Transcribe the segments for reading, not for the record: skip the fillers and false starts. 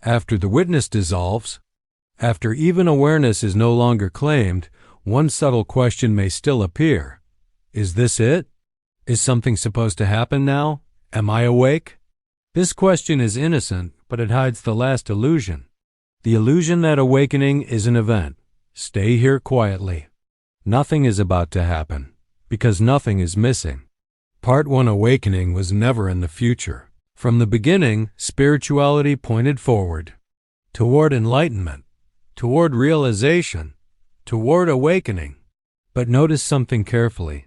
After the witness dissolves, after even awareness is no longer claimed, one subtle question may still appear. Is this it? Is something supposed to happen now? Am I awake? This question is innocent, but it hides the last illusion. The illusion that awakening is an event. Stay here quietly. Nothing is about to happen, because nothing is missing. Part 1 awakening was never in the future. From the beginning, spirituality pointed forward, toward enlightenment, toward realization, toward awakening. But notice something carefully.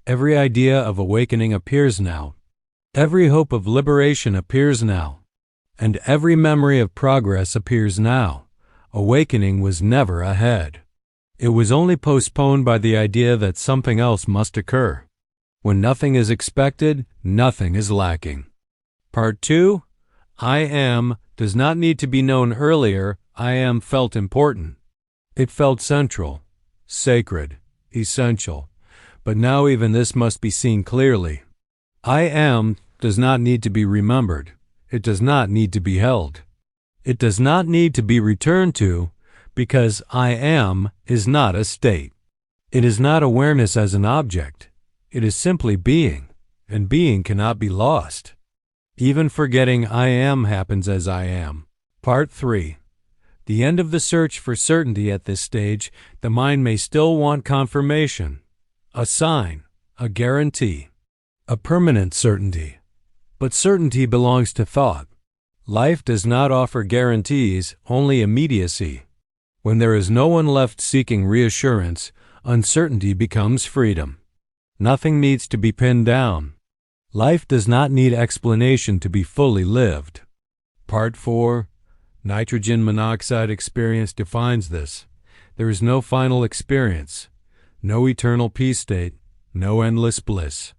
Every idea of awakening appears now. Every hope of liberation appears now. And every memory of progress appears now. Awakening was never ahead. It was only postponed by the idea that something else must occur. When nothing is expected, nothing is lacking. Part 2, I am, does not need to be known earlier. I am felt important. It felt central, sacred, essential. But now even this must be seen clearly. I am does not need to be remembered. It does not need to be held. It does not need to be returned to, because I am is not a state. It is not awareness as an object. It is simply being, and being cannot be lost. Even forgetting I am happens as I am. Part 3. The end of the search for certainty at this stage, the mind may still want confirmation, a sign, a guarantee, a permanent certainty. But certainty belongs to thought. Life does not offer guarantees, only immediacy. When there is no one left seeking reassurance, uncertainty becomes freedom. Nothing needs to be pinned down. Life does not need explanation to be fully lived. Part 4. Nitrogen monoxide experience defines this. There is no final experience, no eternal peace state, no endless bliss,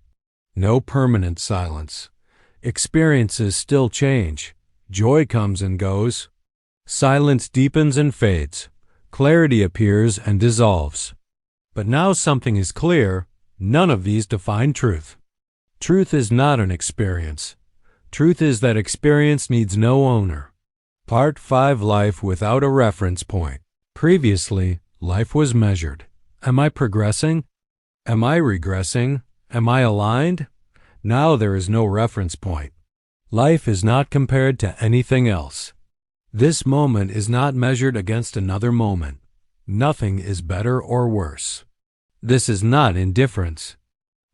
no permanent silence. Experiences still change. Joy comes and goes. Silence deepens and fades. Clarity appears and dissolves. But now something is clear. None of these define truth. Truth is not an experience. Truth is that experience needs no owner. Part 5 Life without a reference point. Previously, life was measured. Am I progressing? Am I regressing? Am I aligned? Now there is no reference point. Life is not compared to anything else. This moment is not measured against another moment. Nothing is better or worse. This is not indifference.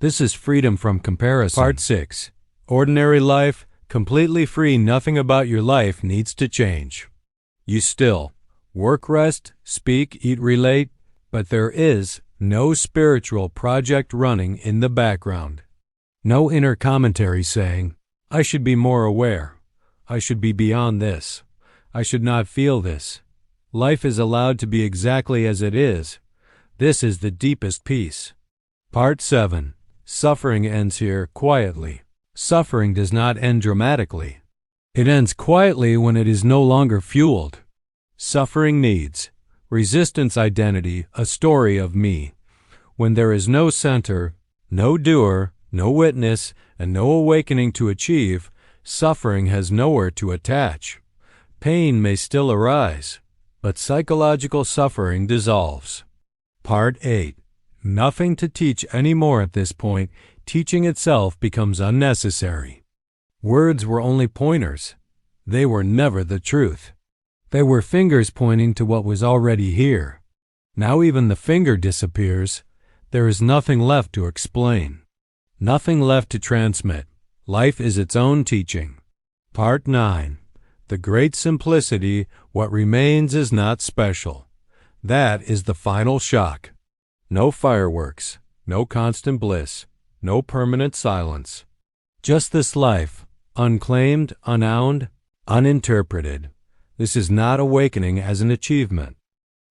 This is freedom from comparison. Part 6. Ordinary life, completely free. Nothing about your life needs to change. You still work, rest, speak, eat, relate, but there is no spiritual project running in the background. No inner commentary saying, I should be more aware. I should be beyond this. I should not feel this. Life is allowed to be exactly as it is. This is the deepest peace. Part 7. Suffering ends here quietly. Suffering does not end dramatically. It ends quietly when it is no longer fueled. Suffering needs resistance identity, a story of me. When there is no center, no doer, no witness, and no awakening to achieve, suffering has nowhere to attach. Pain may still arise, but psychological suffering dissolves. Part 8. Nothing to teach anymore at this point. Teaching itself becomes unnecessary. Words were only pointers. They were never the truth. They were fingers pointing to what was already here. Now even the finger disappears. There is nothing left to explain. Nothing left to transmit. Life is its own teaching. Part 9. The great simplicity, what remains is not special. That is the final shock. No fireworks, no constant bliss, no permanent silence. Just this life, unclaimed, unowned, uninterpreted. This is not awakening as an achievement.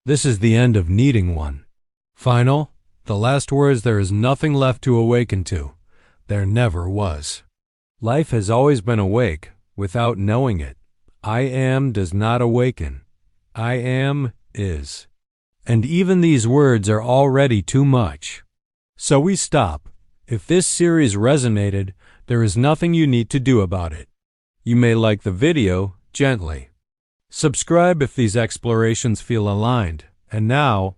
This is the end of needing one. Final, the last words, there is nothing left to awaken to. There never was. Life has always been awake, without knowing it. I am does not awaken. I am is. And even these words are already too much. So we stop. If this series resonated, there is nothing you need to do about it. You may like the video gently. Subscribe if these explorations feel aligned. And now,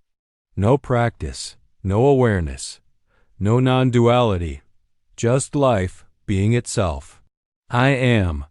no practice, no awareness, no non-duality, just life being itself. I am